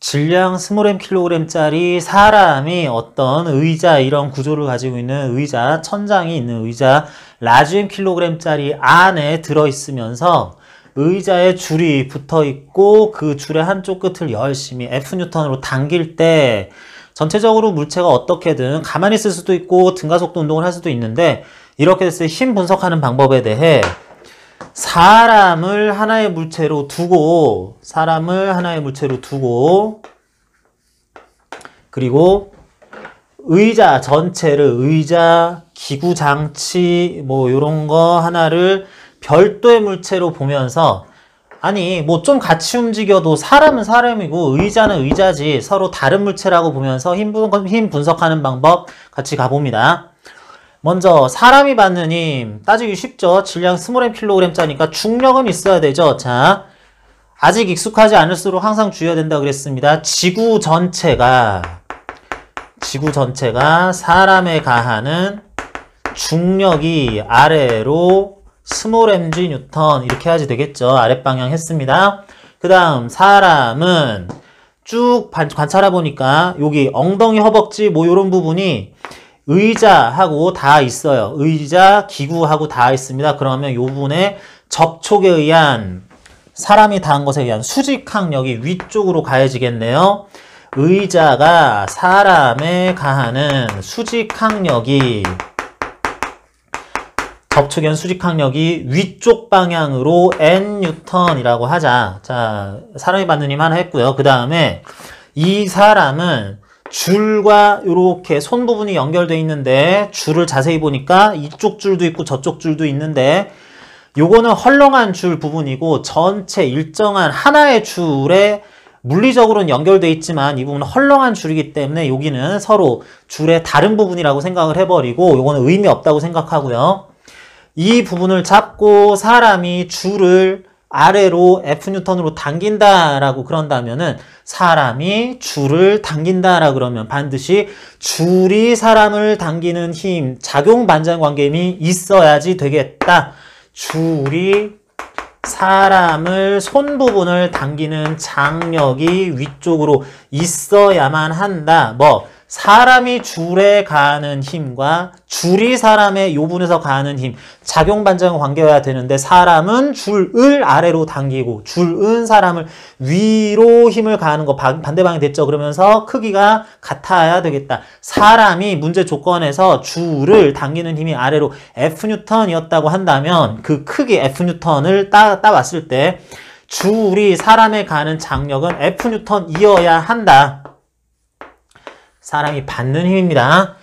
질량 스몰m 킬로그램짜리 사람이 어떤 의자 이런 구조를 가지고 있는 의자, 천장이 있는 의자 라지엠 킬로그램짜리 안에 들어있으면서 의자에 줄이 붙어있고 그 줄의 한쪽 끝을 열심히 F뉴턴으로 당길 때 전체적으로 물체가 어떻게든 가만히 있을 수도 있고 등가속도 운동을 할 수도 있는데 이렇게 됐을 때 힘 분석하는 방법에 대해 사람을 하나의 물체로 두고 그리고 의자 전체를 의자, 기구 장치 뭐 요런 거 하나를 별도의 물체로 보면서 아니 뭐 좀 같이 움직여도 사람은 사람이고 의자는 의자지 서로 다른 물체라고 보면서 힘 분석하는 방법 같이 가봅니다. 먼저 사람이 받는 힘 따지기 쉽죠. 질량 스몰m 킬로그램짜리니까 중력은 있어야 되죠. 자, 아직 익숙하지 않을수록 항상 주의해야 된다 그랬습니다. 지구 전체가 사람에 가하는 중력이 아래로 스몰 mg 뉴턴 이렇게 해야지 되겠죠. 아랫방향 했습니다. 그 다음 사람은 쭉 관찰해 보니까 여기 엉덩이, 허벅지 뭐 이런 부분이 의자하고 다 있어요. 의자, 기구하고 다 있습니다. 그러면 이 부분에 접촉에 의한 사람이 닿은 것에 의한 수직항력이 위쪽으로 가해지겠네요. 의자가 사람에 가하는 수직항력이 접촉에 의한 수직항력이 위쪽 방향으로 N뉴턴이라고 하자. 자, 사람이 받는 힘 하나 했고요. 그 다음에 이 사람은 줄과 이렇게 손 부분이 연결되어 있는데 줄을 자세히 보니까 이쪽 줄도 있고 저쪽 줄도 있는데 요거는 헐렁한 줄 부분이고 전체 일정한 하나의 줄에 물리적으로는 연결되어 있지만 이 부분은 헐렁한 줄이기 때문에 여기는 서로 줄의 다른 부분이라고 생각을 해버리고 요거는 의미 없다고 생각하고요. 이 부분을 잡고 사람이 줄을 아래로 F뉴턴으로 당긴다라고 그런다면은 사람이 줄을 당긴다라고 그러면 반드시 줄이 사람을 당기는 힘, 작용 반전 관계임이 있어야지 되겠다. 줄이 사람을 손 부분을 당기는 장력이 위쪽으로 있어야만 한다. 뭐 사람이 줄에 가하는 힘과 줄이 사람의 요 부분에서 가하는 힘, 작용 반전 관계여야 되는데 사람은 줄을 아래로 당기고 줄은 사람을 위로 힘을 가하는 거 반대 방향이 됐죠. 그러면서 크기가 같아야 되겠다. 사람이 문제 조건에서 줄을 당기는 힘이 아래로 F뉴턴이었다고 한다면 그 크기 F뉴턴을 따왔을 때 줄이 사람에 가하는 장력은 F뉴턴이어야 한다. 사람이 받는 힘입니다.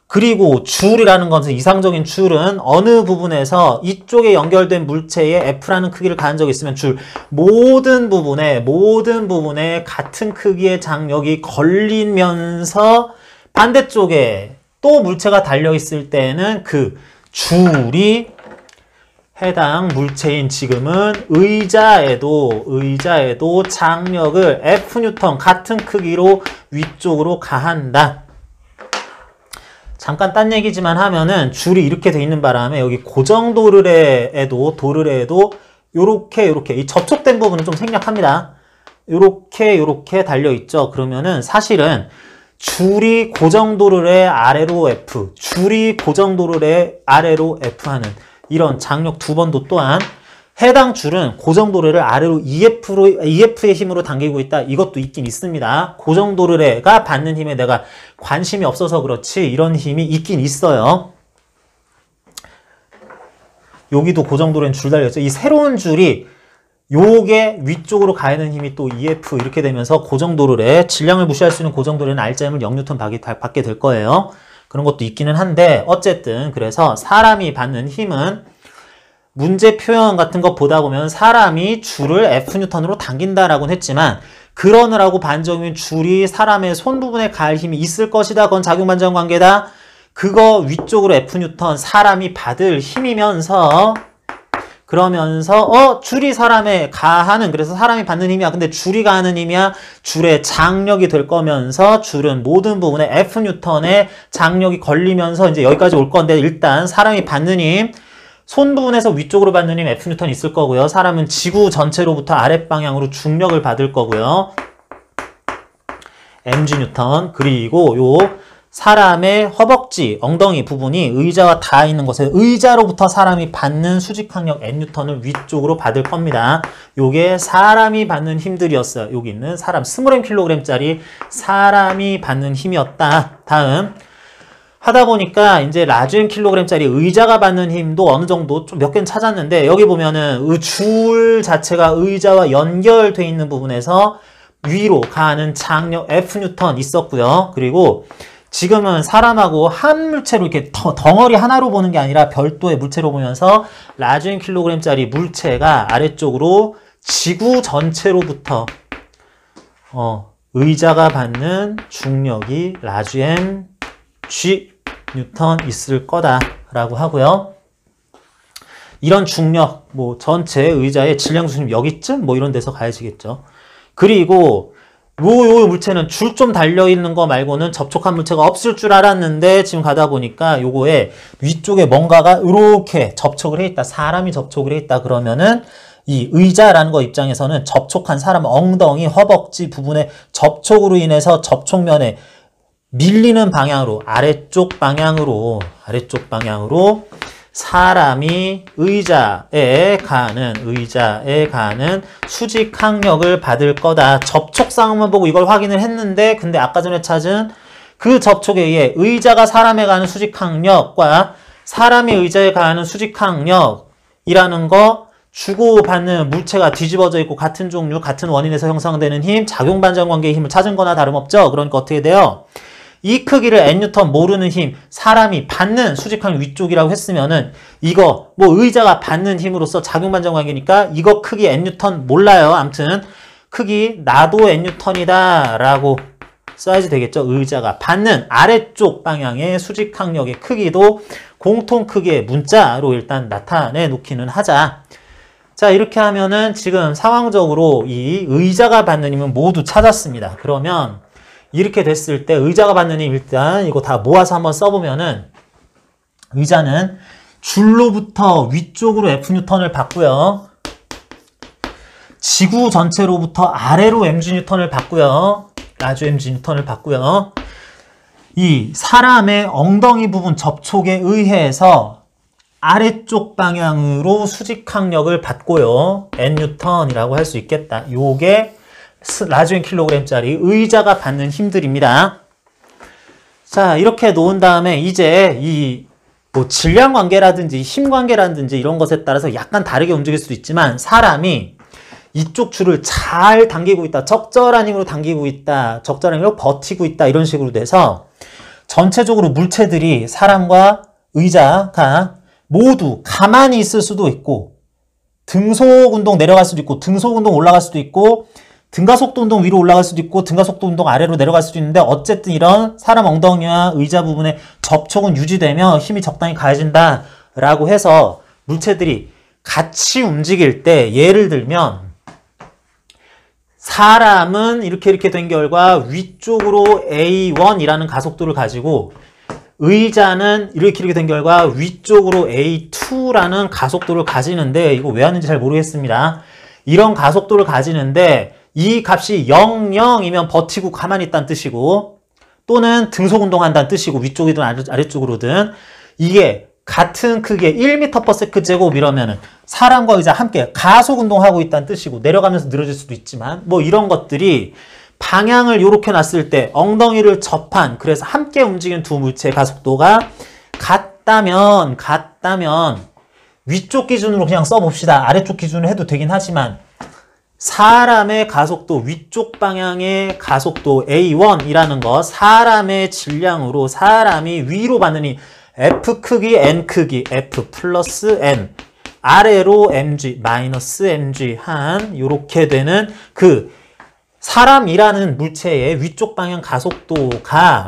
그리고 줄이라는 것은 이상적인 줄은 어느 부분에서 이쪽에 연결된 물체에 F라는 크기를 가한 적이 있으면 줄 모든 부분에 같은 크기의 장력이 걸리면서 반대쪽에 또 물체가 달려있을 때는 그 줄이 해당 물체인 지금은 의자에도 장력을 F뉴턴 같은 크기로 위쪽으로 가한다. 잠깐 딴 얘기지만 하면은 줄이 이렇게 돼 있는 바람에 여기 고정 도르래에도 요렇게 이 접촉된 부분은 좀 생략합니다. 요렇게 달려 있죠. 그러면은 사실은 줄이 고정 도르래 아래로 F, 줄이 고정 도르래 아래로 F 하는 이런 장력 두 번도 또한 해당 줄은 고정 도르래를 아래로 EF의 힘으로 당기고 있다. 이것도 있긴 있습니다. 고정 도르래가 받는 힘에 내가 관심이 없어서 그렇지 이런 힘이 있긴 있어요. 여기도 고정 도르래는 줄 달렸죠. 이 새로운 줄이 요게 위쪽으로 가는 힘이 또 EF 이렇게 되면서 고정 도르래, 질량을 무시할 수 있는 고정 도르래는 R자임을 0뉴턴 받게 될 거예요. 그런 것도 있기는 한데 어쨌든 그래서 사람이 받는 힘은 문제 표현 같은 거 보다 보면 사람이 줄을 F뉴턴으로 당긴다라고는 했지만 그러느라고 반정인 줄이 사람의 손 부분에 가할 힘이 있을 것이다. 그건 작용 반전 관계다. 그거 위쪽으로 F뉴턴 사람이 받을 힘이면서 그러면서 줄이 사람에 가하는 그래서 사람이 받는 힘이야. 근데 줄이 가하는 힘이야. 줄의 장력이 될 거면서 줄은 모든 부분에 F뉴턴의 장력이 걸리면서 이제 여기까지 올 건데 일단 사람이 받는 힘 손 부분에서 위쪽으로 받는 힘 F뉴턴 있을 거고요. 사람은 지구 전체로부터 아랫방향으로 중력을 받을 거고요. mg 뉴턴. 그리고 요 사람의 허벅지, 엉덩이 부분이 의자와 닿아 있는 곳에 의자로부터 사람이 받는 수직항력 N뉴턴을 위쪽으로 받을 겁니다. 요게 사람이 받는 힘들이었어요. 여기 있는 사람 20kg짜리 사람이 받는 힘이었다. 다음 하다 보니까 이제 라지엠 킬로그램짜리 의자가 받는 힘도 어느 정도 좀 몇 개는 찾았는데 여기 보면은 줄 자체가 의자와 연결돼 있는 부분에서 위로 가는 장력 F뉴턴 있었고요. 그리고 지금은 사람하고 한 물체로 이렇게 덩어리 하나로 보는 게 아니라 별도의 물체로 보면서 라지엠 킬로그램짜리 물체가 아래쪽으로 지구 전체로부터 의자가 받는 중력이 라지엠 G 뉴턴 있을 거다라고 하고요. 이런 중력, 뭐 전체 의자의 질량 중심 여기쯤 뭐 이런 데서 가해지겠죠. 그리고 요 물체는 줄 좀 달려있는 거 말고는 접촉한 물체가 없을 줄 알았는데 지금 가다 보니까 요거에 위쪽에 뭔가가 이렇게 접촉을 해 있다. 사람이 접촉을 해 있다. 그러면은 이 의자라는 거 입장에서는 접촉한 사람 엉덩이, 허벅지 부분의 접촉으로 인해서 접촉면에 밀리는 방향으로 아래쪽 방향으로 사람이 의자에 가는 수직항력을 받을 거다. 접촉상만 보고 이걸 확인을 했는데 근데 아까 전에 찾은 그 접촉에 의해 의자가 사람에 가는 수직항력과 사람이 의자에 가는 수직항력이라는 거 주고받는 물체가 뒤집어져 있고 같은 종류, 같은 원인에서 형성되는 힘, 작용반전 관계의 힘을 찾은 거나 다름없죠. 그러니까 어떻게 돼요? 이 크기를 N뉴턴 모르는 힘, 사람이 받는 수직항력 위쪽이라고 했으면은 이거 뭐 의자가 받는 힘으로써 작용반전 관계니까 이거 크기 N뉴턴 몰라요. 아무튼 크기 나도 N뉴턴이다 라고 써야지 되겠죠. 의자가 받는 아래쪽 방향의 수직항력의 크기도 공통 크기의 문자로 일단 나타내 놓기는 하자. 자, 이렇게 하면은 지금 상황적으로 이 의자가 받는 힘은 모두 찾았습니다. 그러면 이렇게 됐을 때 의자가 받는 힘 일단 이거 다 모아서 한번 써보면은 의자는 줄로부터 위쪽으로 F뉴턴을 받고요. 지구 전체로부터 아래로 mg뉴턴을 받고요. 라지 mg뉴턴을 받고요. 이 사람의 엉덩이 부분 접촉에 의해서 아래쪽 방향으로 수직항력을 받고요. N뉴턴이라고 할 수 있겠다. 요게 라지 킬로그램짜리 의자가 받는 힘들입니다. 자, 이렇게 놓은 다음에 이제 이 뭐 질량 관계라든지 힘 관계라든지 이런 것에 따라서 약간 다르게 움직일 수도 있지만 사람이 이쪽 줄을 잘 당기고 있다. 적절한 힘으로 당기고 있다. 적절한 힘으로 버티고 있다. 이런 식으로 돼서 전체적으로 물체들이 사람과 의자가 모두 가만히 있을 수도 있고 등속 운동 내려갈 수도 있고 등속 운동 올라갈 수도 있고 등가속도 운동 위로 올라갈 수도 있고 등가속도 운동 아래로 내려갈 수도 있는데 어쨌든 이런 사람 엉덩이와 의자 부분의 접촉은 유지되며 힘이 적당히 가해진다 라고 해서 물체들이 같이 움직일 때 예를 들면 사람은 이렇게 된 결과 위쪽으로 A1이라는 가속도를 가지고 의자는 이렇게 된 결과 위쪽으로 A2라는 가속도를 가지는데 이거 왜 하는지 잘 모르겠습니다. 이런 가속도를 가지는데 이 값이 00이면 버티고 가만히 있다는 뜻이고 또는 등속 운동한다는 뜻이고 위쪽이든 아래쪽으로든 이게 같은 크기의 1m/s 제곱 이러면은 사람과 의자 함께 가속 운동하고 있다는 뜻이고 내려가면서 늘어질 수도 있지만 뭐 이런 것들이 방향을 이렇게 놨을 때 엉덩이를 접한 그래서 함께 움직이는 두 물체의 가속도가 같다면 위쪽 기준으로 그냥 써봅시다. 아래쪽 기준으로 해도 되긴 하지만 사람의 가속도 위쪽 방향의 가속도 A1이라는 거 사람의 질량으로 사람이 위로 받는 이 F 크기 N 크기 F 플러스 N 아래로 mg 마이너스 mg 한 요렇게 되는 그 사람이라는 물체의 위쪽 방향 가속도가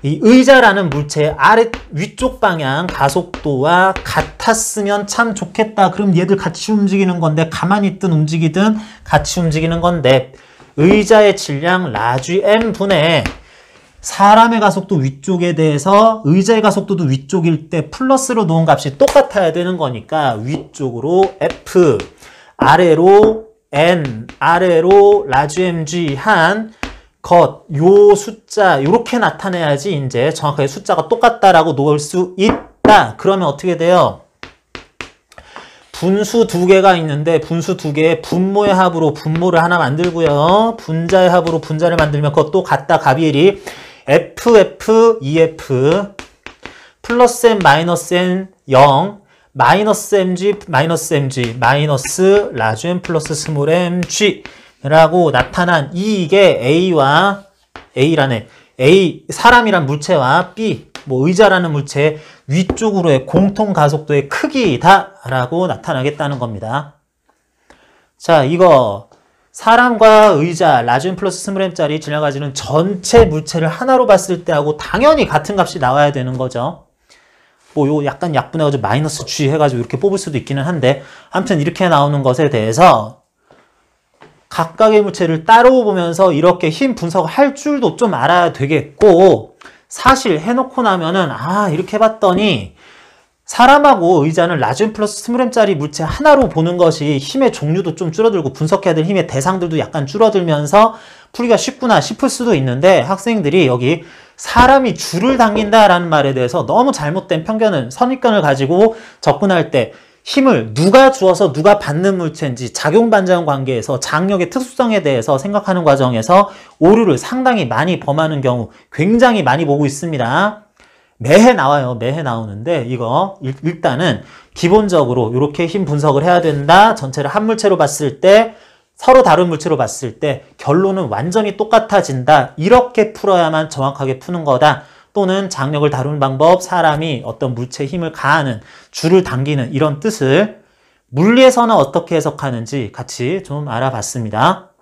이 의자라는 물체의 위쪽 방향 가속도와 같았으면 참 좋겠다. 그럼 얘들 같이 움직이는 건데 가만히 있든 움직이든 같이 움직이는 건데 의자의 질량 라지 m분의 사람의 가속도 위쪽에 대해서 의자의 가속도도 위쪽일 때 플러스로 놓은 값이 똑같아야 되는 거니까 위쪽으로 F 아래로 N 아래로 라지 mg 한 요 숫자 요렇게 나타내야지 이제 정확하게 숫자가 똑같다라고 놓을 수 있다. 그러면 어떻게 돼요? 분수 두 개가 있는데 분수 두 개의 분모의 합으로 분모를 하나 만들고요. 분자의 합으로 분자를 만들면 그것도 같다. 가비일이 FF, EF 플러스 M, 마이너스 N, 0 마이너스 MG, 마이너스 MG 마이너스 라지 M 플러스 스몰 MG 라고 나타난 이게 A와 A라네. A, 사람이란 물체와 B, 뭐 의자라는 물체의 위쪽으로의 공통 가속도의 크기다라고 나타나겠다는 겁니다. 자, 이거 사람과 의자, 라지움 플러스 스몰 m짜리 지나가지는 전체 물체를 하나로 봤을 때하고 당연히 같은 값이 나와야 되는 거죠. 뭐 요 약간 약분해가지고 마이너스 G 해가지고 이렇게 뽑을 수도 있기는 한데 아무튼 이렇게 나오는 것에 대해서 각각의 물체를 따로 보면서 이렇게 힘 분석을 할 줄도 좀 알아야 되겠고 사실 해놓고 나면은 이렇게 봤더니 사람하고 의자는 라지움 플러스 스몰 m짜리 물체 하나로 보는 것이 힘의 종류도 좀 줄어들고 분석해야 될 힘의 대상들도 약간 줄어들면서 풀기가 쉽구나 싶을 수도 있는데 학생들이 여기 사람이 줄을 당긴다라는 말에 대해서 너무 잘못된 편견을 선입견을 가지고 접근할 때 힘을 누가 주어서 누가 받는 물체인지 작용반작용 관계에서 장력의 특수성에 대해서 생각하는 과정에서 오류를 상당히 많이 범하는 경우 굉장히 많이 보고 있습니다. 매해 나와요. 매해 나오는데 이거 일단은 기본적으로 이렇게 힘 분석을 해야 된다. 전체를 한 물체로 봤을 때 서로 다른 물체로 봤을 때 결론은 완전히 똑같아진다. 이렇게 풀어야만 정확하게 푸는 거다. 또는 장력을 다루는 방법, 사람이 어떤 물체에 힘을 가하는, 줄을 당기는 이런 뜻을 물리에서는 어떻게 해석하는지 같이 좀 알아봤습니다.